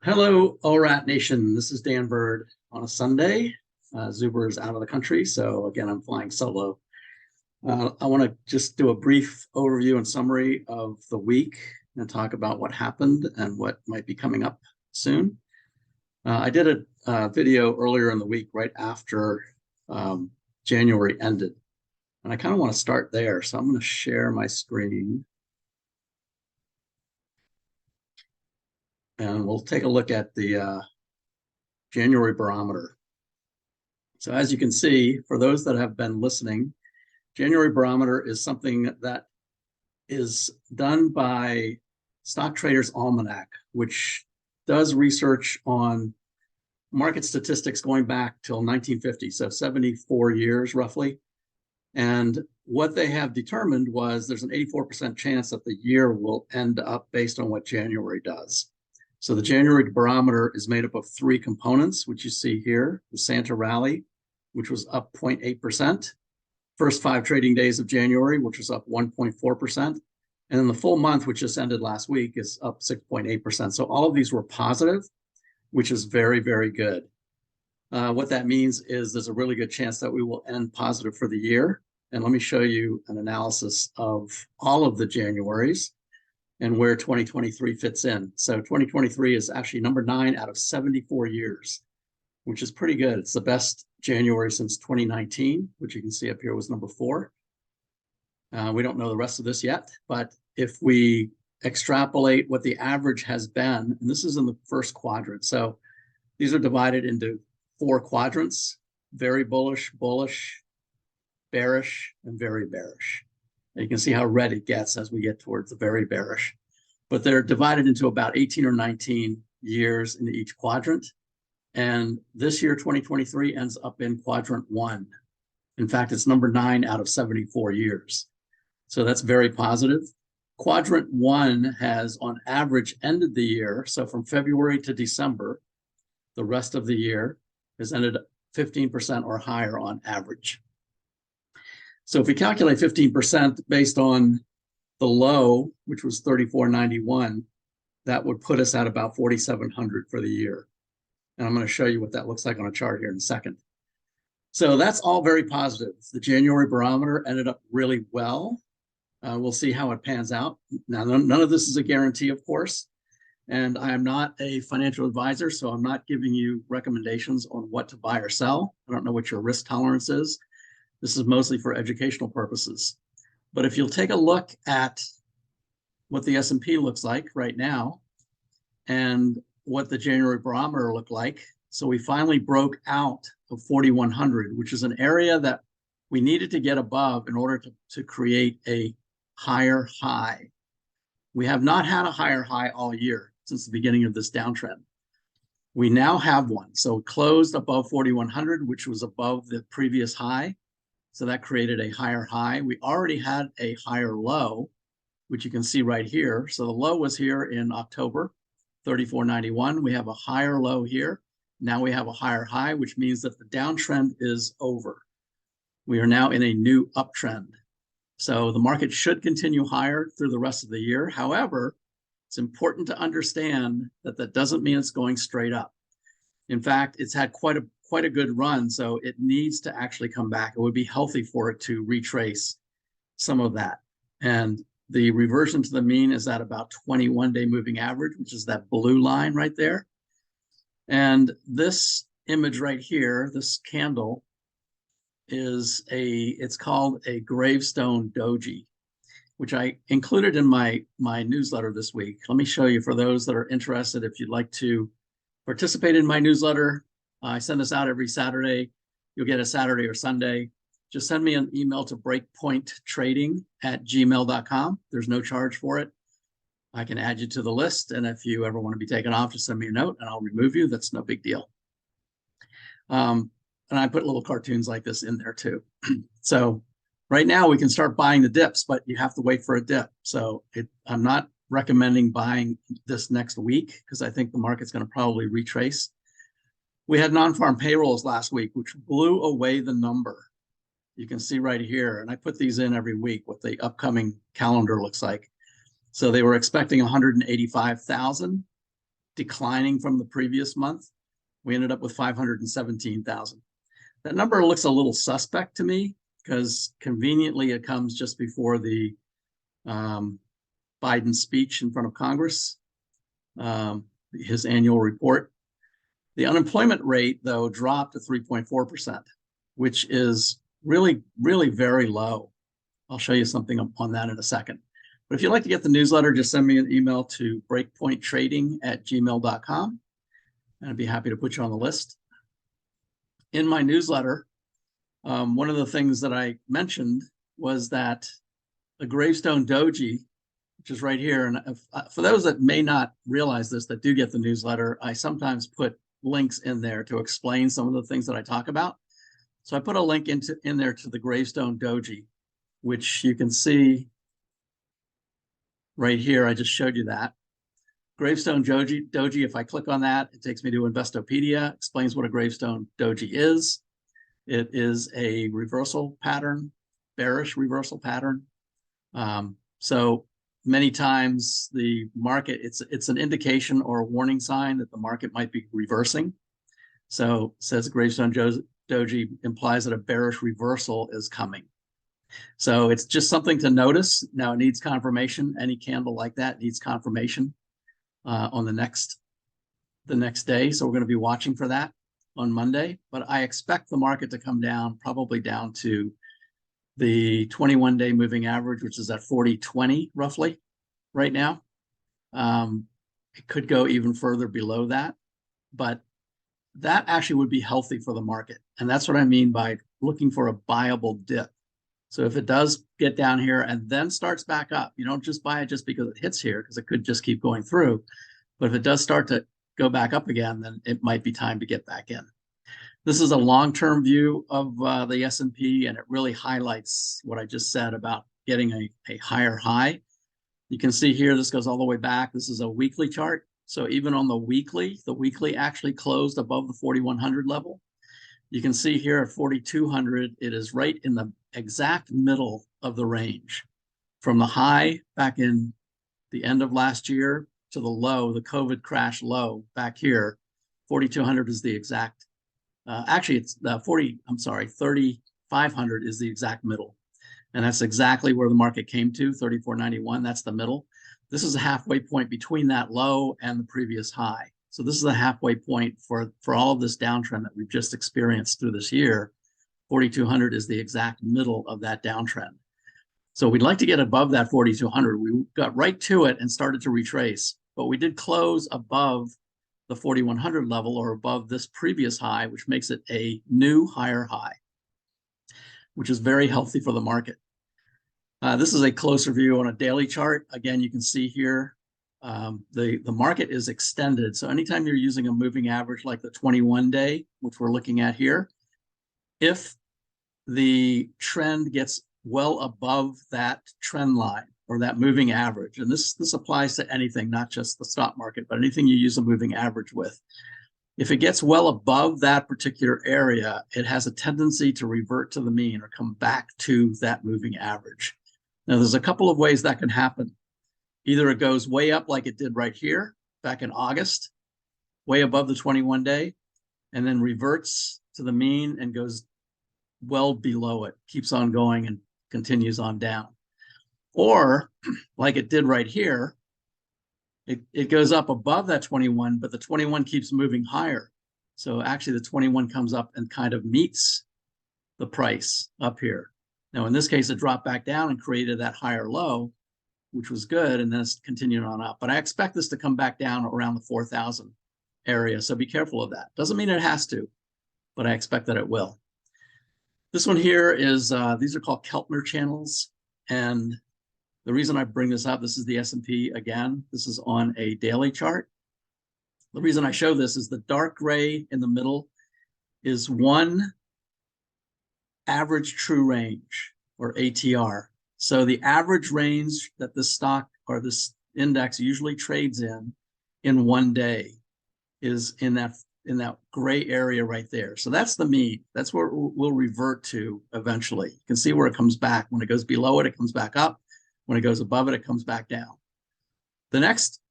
Hello, ORAT Nation. This is Dan Bird on a Sunday. Zuber is out of the country, so again, I'm flying solo. I want to just do a brief overview and summary of the week and talk about what happened and what might be coming up soon. I did a video earlier in the week right after January ended, and I kind of want to start there. So I'm going to share my screen. And we'll take a look at the January barometer. So as you can see, for those that have been listening, January barometer is something that is done by Stock Traders Almanac, which does research on market statistics going back till 1950, so 74 years roughly. And what they have determined was there's an 84% chance that the year will end up based on what January does. So the January barometer is made up of three components, which you see here: the Santa rally, which was up 0.8%, first 5 trading days of January, which was up 1.4%, and then the full month, which just ended last week, is up 6.8%. So all of these were positive, which is very, very good. What that means is there's a really good chance that we will end positive for the year. And let me show you an analysis of all of the Januaries and where 2023 fits in. So 2023 is actually number 9 out of 74 years, which is pretty good. It's the best January since 2019, which you can see up here was number 4. We don't know the rest of this yet, but if we extrapolate what the average has been, and this is in the first quadrant. So these are divided into 4 quadrants: very bullish, bullish, bearish, and very bearish. You can see how red it gets as we get towards the very bearish. But they're divided into about 18 or 19 years in each quadrant. And this year, 2023, ends up in quadrant 1. In fact, it's number 9 out of 74 years. So that's very positive. Quadrant 1 has, on average, ended the year. So from February to December, the rest of the year has ended 15% or higher on average. So if we calculate 15% based on the low, which was 34.91, that would put us at about 4,700 for the year. And I'm going to show you what that looks like on a chart here in a second. So that's all very positive. The January barometer ended up really well. We'll see how it pans out. Now, none of this is a guarantee, of course. And I am not a financial advisor, so I'm not giving you recommendations on what to buy or sell. I don't know what your risk tolerance is. This is mostly for educational purposes. But if you'll take a look at what the S&P looks like right now and what the January barometer looked like, so we finally broke out of 4,100, which is an area that we needed to get above in order to create a higher high. We have not had a higher high all year since the beginning of this downtrend. We now have one. So it closed above 4,100, which was above the previous high. So that created a higher high. We already had a higher low, which you can see right here. So the low was here in October, 34.91. We have a higher low here. Now we have a higher high, which means that the downtrend is over. We are now in a new uptrend. So the market should continue higher through the rest of the year. However, it's important to understand that that doesn't mean it's going straight up. In fact, it's had quite a good run, so it needs to actually come back. It would be healthy for it to retrace some of that. And the reversion to the mean is at about 21-day moving average, which is that blue line right there. And this image right here, this candle, it's called a gravestone doji, which I included in my newsletter this week. Let me show you for those that are interested. If you'd like to participate in my newsletter, I send this out every Saturday. You'll get a Saturday or Sunday. Just send me an email to breakpointtrading@gmail.com. There's no charge for it. I can add you to the list. And if you ever want to be taken off, just send me a note and I'll remove you. That's no big deal. And I put little cartoons like this in there too. So right now we can start buying the dips, but you have to wait for a dip. So I'm not recommending buying this next week because I think the market's going to probably retrace. We had non-farm payrolls last week, which blew away the number. You can see right here, and I put these in every week, what the upcoming calendar looks like. So they were expecting 185,000. declining from the previous month. We ended up with 517,000. That number looks a little suspect to me because conveniently it comes just before the Biden speech in front of Congress, his annual report. The unemployment rate, though, dropped to 3.4%, which is really, really very low. I'll show you something on that in a second. But if you'd like to get the newsletter, just send me an email to breakpointtrading@gmail.com, and I'd be happy to put you on the list. In my newsletter, one of the things that I mentioned was that a gravestone doji, which is right here, and for those that may not realize this, that do get the newsletter, I sometimes put links in there to explain some of the things that I talk about. So I put a link in there to the gravestone doji, which you can see right here. I just showed you that. Gravestone doji, if I click on that, it takes me to Investopedia, explains what a gravestone doji is. It is a reversal pattern, bearish reversal pattern. So many times the market, it's an indication or a warning sign that the market might be reversing. So it says gravestone doji implies that a bearish reversal is coming. So it's just something to notice. Now it needs confirmation. Any candle like that needs confirmation on the next day. So we're going to be watching for that on Monday. But I expect the market to come down, probably down to the 21-day moving average, which is at 40.20 roughly right now. It could go even further below that, but that actually would be healthy for the market. And that's what I mean by looking for a buyable dip. So if it does get down here and then starts back up, you don't just buy it just because it hits here, because it could just keep going through. But if it does start to go back up again, then it might be time to get back in. This is a long-term view of the S&P, and it really highlights what I just said about getting a higher high. You can see here, this goes all the way back. This is a weekly chart. So even on the weekly actually closed above the 4,100 level. You can see here at 4,200, it is right in the exact middle of the range. From the high back in the end of last year to the low, the COVID crash low back here, 4,200 is the exact, actually it's 3,500 is the exact middle. And that's exactly where the market came to, 34.91, that's the middle. This is a halfway point between that low and the previous high. So this is a halfway point for all of this downtrend that we've just experienced through this year. 4,200 is the exact middle of that downtrend. So we'd like to get above that 4,200. We got right to it and started to retrace, but we did close above the 4,100 level, or above this previous high, which makes it a new higher high, which is very healthy for the market. This is a closer view on a daily chart. Again, you can see here, the market is extended. So anytime you're using a moving average like the 21-day, which we're looking at here, if the trend gets well above that trend line or that moving average, and this applies to anything, not just the stock market, but anything you use a moving average with, if it gets well above that particular area, it has a tendency to revert to the mean or come back to that moving average. Now, there's a couple of ways that can happen. Either it goes way up like it did right here back in August, way above the 21-day, and then reverts to the mean and goes well below it, keeps on going and continues on down. Or like it did right here, it goes up above that 21, but the 21 keeps moving higher. So actually the 21 comes up and kind of meets the price up here. Now, in this case, it dropped back down and created that higher low, which was good, and then it's continued on up. But I expect this to come back down around the 4,000 area, so be careful of that. Doesn't mean it has to, but I expect that it will. This one here is, these are called Keltner channels, and the reason I bring this up, this is the S&P again. This is on a daily chart. The reason I show this is the dark gray in the middle is one average true range, or ATR. So the average range that this stock or this index usually trades in 1 day is in that gray area right there. So that's the mean. That's where we'll revert to eventually. You can see where it comes back. When it goes below it, it comes back up. When it goes above it, it comes back down. The next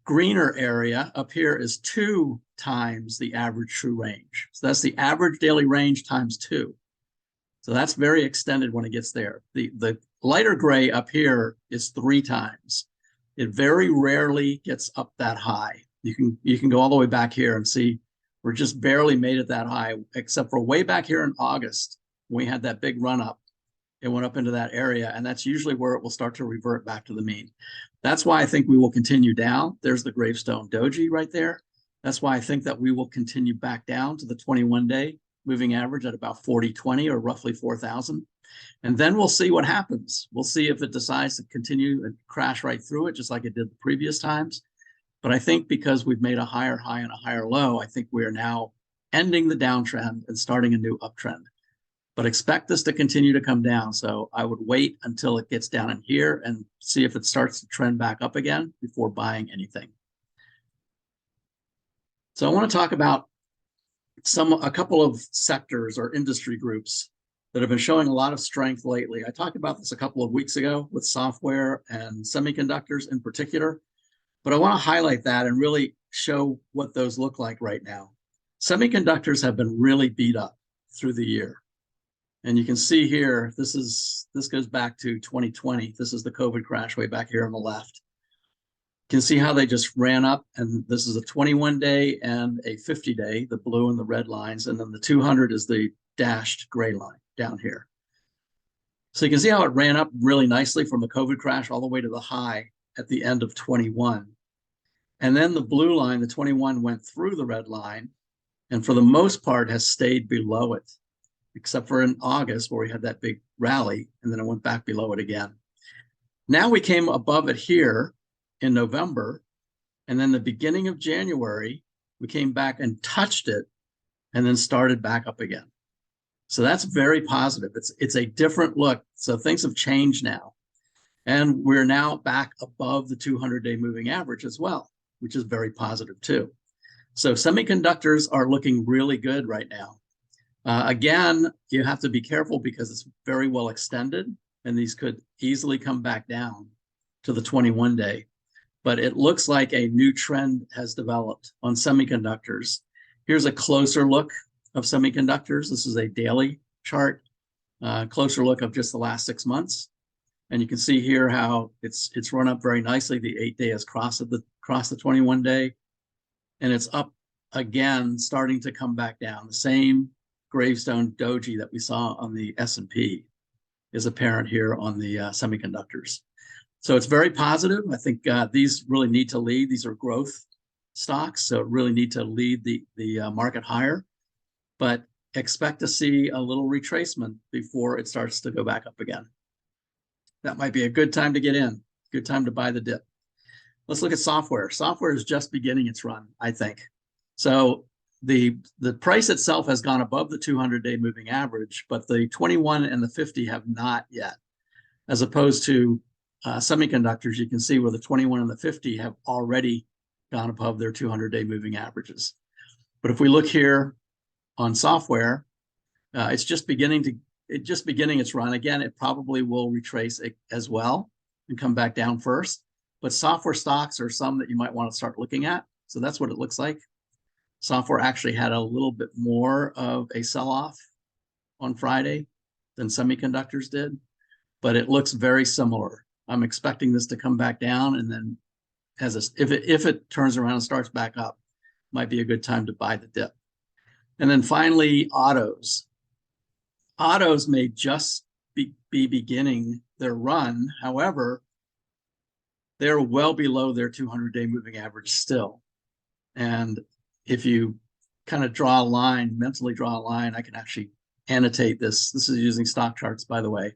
greener area up here is 2 times the average true range. So that's the average daily range times 2. So that's very extended when it gets there. The lighter gray up here is 3 times. It very rarely gets up that high. You can go all the way back here and see we're just barely made it that high, except for way back here in August when we had that big run up. It went up into that area, and that's usually where it will start to revert back to the mean. That's why I think we will continue down. There's the gravestone doji right there. That's why I think that we will continue back down to the 21-day moving average at about 40.20 or roughly 4,000. And then we'll see what happens. We'll see if it decides to continue and crash right through it, just like it did the previous times. But I think because we've made a higher high and a higher low, I think we are now ending the downtrend and starting a new uptrend. But expect this to continue to come down. So I would wait until it gets down in here and see if it starts to trend back up again before buying anything. So I want to talk about a couple of sectors or industry groups that have been showing a lot of strength lately. I talked about this a couple of weeks ago with software and semiconductors in particular, but I want to highlight that and really show what those look like right now. Semiconductors have been really beat up through the year. And you can see here, this goes back to 2020. This is the COVID crash way back here on the left. You can see how they just ran up, and this is a 21-day and a 50-day, the blue and the red lines, and then the 200 is the dashed gray line down here. So you can see how it ran up really nicely from the COVID crash all the way to the high at the end of 21. And then the blue line, the 21, went through the red line, and for the most part has stayed below it, except for in August where we had that big rally, and then it went back below it again. Now we came above it here in November, and then the beginning of January, we came back and touched it and then started back up again. So that's very positive. It's a different look. So things have changed now. And we're now back above the 200-day moving average as well, which is very positive too. So semiconductors are looking really good right now. Again, you have to be careful because it's very well extended, and these could easily come back down to the 21-day. But it looks like a new trend has developed on semiconductors. Here's a closer look of semiconductors. This is a daily chart, closer look of just the last 6 months. And you can see here how it's run up very nicely. The 8-day has crossed the 21-day, and it's up again, starting to come back down. The same gravestone doji that we saw on the S&P is apparent here on the semiconductors. So it's very positive. I think these really need to lead. These are growth stocks, so really need to lead the market higher. But expect to see a little retracement before it starts to go back up again. That might be a good time to get in, good time to buy the dip. Let's look at software. Software is just beginning its run, I think. So the price itself has gone above the 200-day moving average, but the 21 and the 50 have not yet. As opposed to semiconductors, you can see where the 21 and the 50 have already gone above their 200-day moving averages. But if we look here on software, it's just beginning its run. Again, it probably will retrace it as well and come back down first. But software stocks are some that you might want to start looking at. So that's what it looks like. Software actually had a little bit more of a sell-off on Friday than semiconductors did, but it looks very similar. I'm expecting this to come back down, and then if it turns around and starts back up, might be a good time to buy the dip. And then finally, autos. Autos may just be beginning their run. However, they're well below their 200-day moving average still. And if you kind of draw a line, mentally draw a line, I can actually annotate this. This is using stock charts, by the way.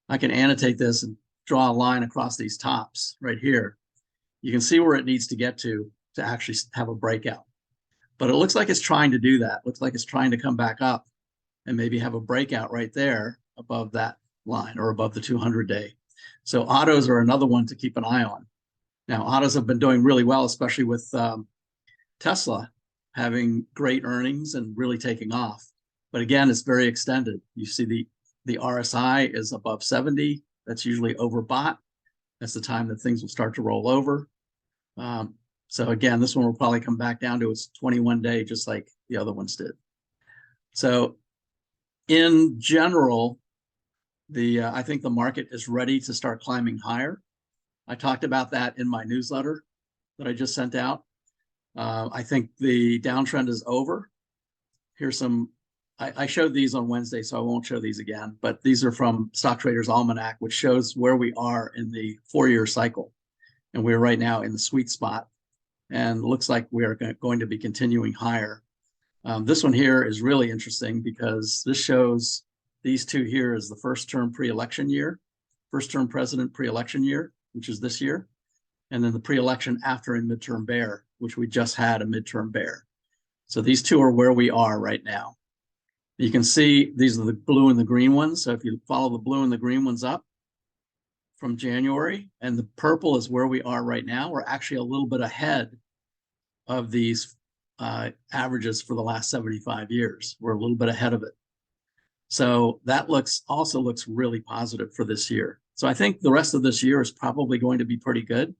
I can annotate this and draw a line across these tops right here. You can see where it needs to get to actually have a breakout. But it looks like it's trying to do that. Looks like it's trying to come back up and maybe have a breakout right there above that line or above the 200-day. So autos are another one to keep an eye on. Now, autos have been doing really well, especially with Tesla having great earnings and really taking off. But again, it's very extended. You see the RSI is above 70. That's usually overbought. That's the time that things will start to roll over. So again, this one will probably come back down to its 21-day, just like the other ones did. So in general, I think the market is ready to start climbing higher. I talked about that in my newsletter that I just sent out. I think the downtrend is over. Here's some, I showed these on Wednesday, so I won't show these again, but these are from Stock Trader's Almanac, which shows where we are in the 4-year cycle. And we're right now in the sweet spot, and looks like we are going to be continuing higher. This one here is really interesting because this shows these two here is the first term pre-election year, first term president pre-election year, which is this year, and then the pre-election after a midterm bear, which we just had a midterm bear. So these two are where we are right now. You can see these are the blue and the green ones. So if you follow the blue and the green ones up from January, and the purple is where we are right now, we're actually a little bit ahead of these averages for the last 75 years. We're a little bit ahead of it. So that also looks really positive for this year. So I think the rest of this year is probably going to be pretty good.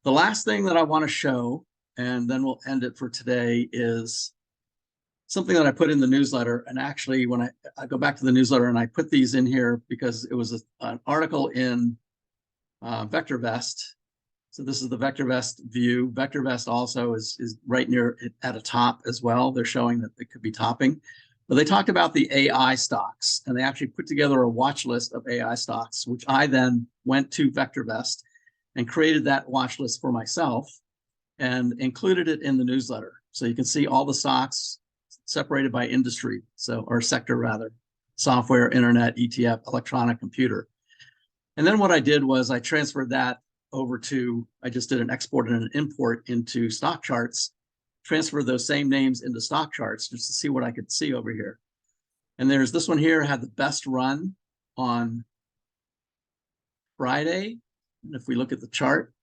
The last thing that I want to show, and then we'll end it for today, is something that I put in the newsletter. And actually, when I go back to the newsletter and I put these in here because it was an article in VectorVest. So this is the VectorVest view. VectorVest also is right near it at a top as well. They're showing that it could be topping. But they talked about the AI stocks, and they actually put together a watch list of AI stocks, which I then went to VectorVest and created that watch list for myself and included it in the newsletter. So you can see all the stocks separated by industry, or sector rather, software, internet, ETF, electronic, computer. And then what I did was I transferred that over to, I just did an export and an import into stock charts, transfer those same names into stock charts just to see what I could see over here. And there's this one here had the best run on Friday. And if we look at the chart,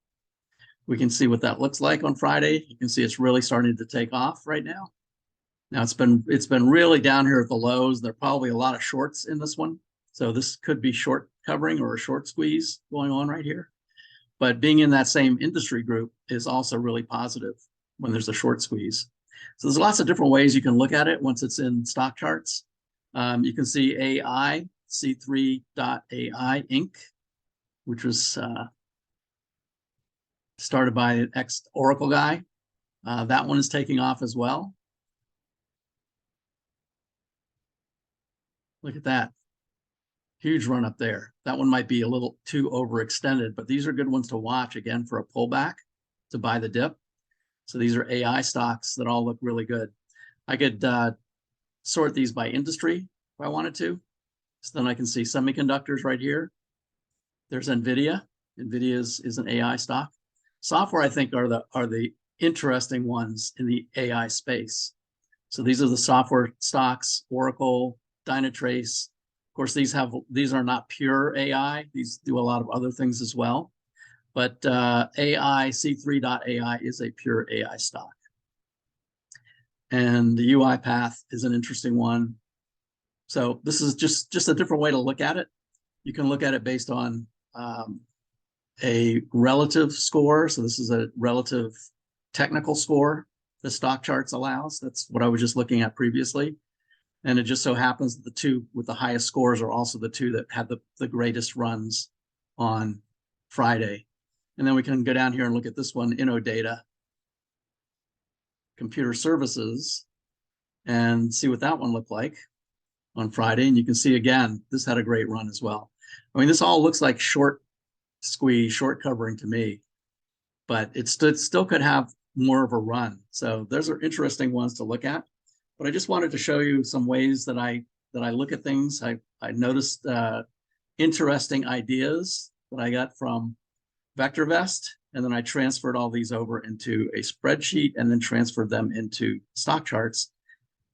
we can see what that looks like on Friday. You can see it's really starting to take off right now. Now it's been really down here at the lows. There are probably a lot of shorts in this one. So this could be short covering or a short squeeze going on right here. But being in that same industry group is also really positive when there's a short squeeze. So there's lots of different ways you can look at it once it's in stock charts. You can see AI, C3.ai Inc., which was started by an ex-Oracle guy. That one is taking off as well. Look at that. Huge run up there. That one might be a little too overextended, but these are good ones to watch, again, for a pullback to buy the dip. So these are AI stocks that all look really good. I could sort these by industry if I wanted to. So then I can see semiconductors right here. There's NVIDIA. NVIDIA is an AI stock. Software, I think, are the interesting ones in the AI space. So these are the software stocks: Oracle, Dynatrace. Of course, these are not pure AI. These do a lot of other things as well. But AI, C3.ai is a pure AI stock. And the UiPath is an interesting one. So this is just a different way to look at it. You can look at it based on a relative score. So this is a relative technical score the stock charts allows. That's what I was just looking at previously. And it just so happens that the two with the highest scores are also the two that had the greatest runs on Friday. And then we can go down here and look at this one, InnoData, computer services, and see what that one looked like on Friday. And you can see, again, this had a great run as well. I mean, this all looks like short squeeze, short covering to me, but it still could have more of a run. So those are interesting ones to look at. But I just wanted to show you some ways that I look at things. I noticed interesting ideas that I got from VectorVest, and then I transferred all these over into a spreadsheet and then transferred them into stock charts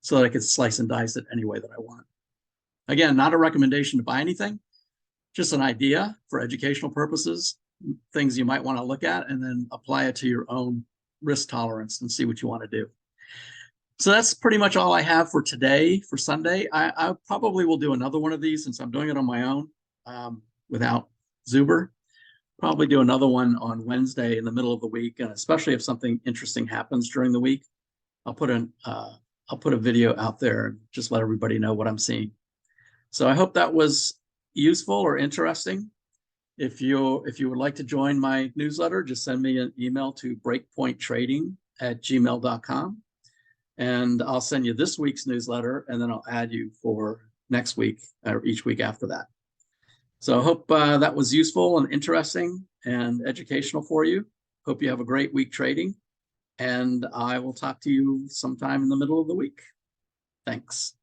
so that I could slice and dice it any way that I want. Again, not a recommendation to buy anything, just an idea for educational purposes, things you might want to look at, and then apply it to your own risk tolerance and see what you want to do. So that's pretty much all I have for today, for Sunday. I probably will do another one of these since I'm doing it on my own without Zuber. probably do another one on Wednesday in the middle of the week, and especially if something interesting happens during the week, I'll put a video out there and just let everybody know what I'm seeing. So I hope that was useful or interesting. If you would like to join my newsletter, just send me an email to breakpointtrading@gmail.com, and I'll send you this week's newsletter, and then I'll add you for next week or each week after that. So I hope that was useful and interesting and educational for you. Hope you have a great week trading, and I will talk to you sometime in the middle of the week. Thanks.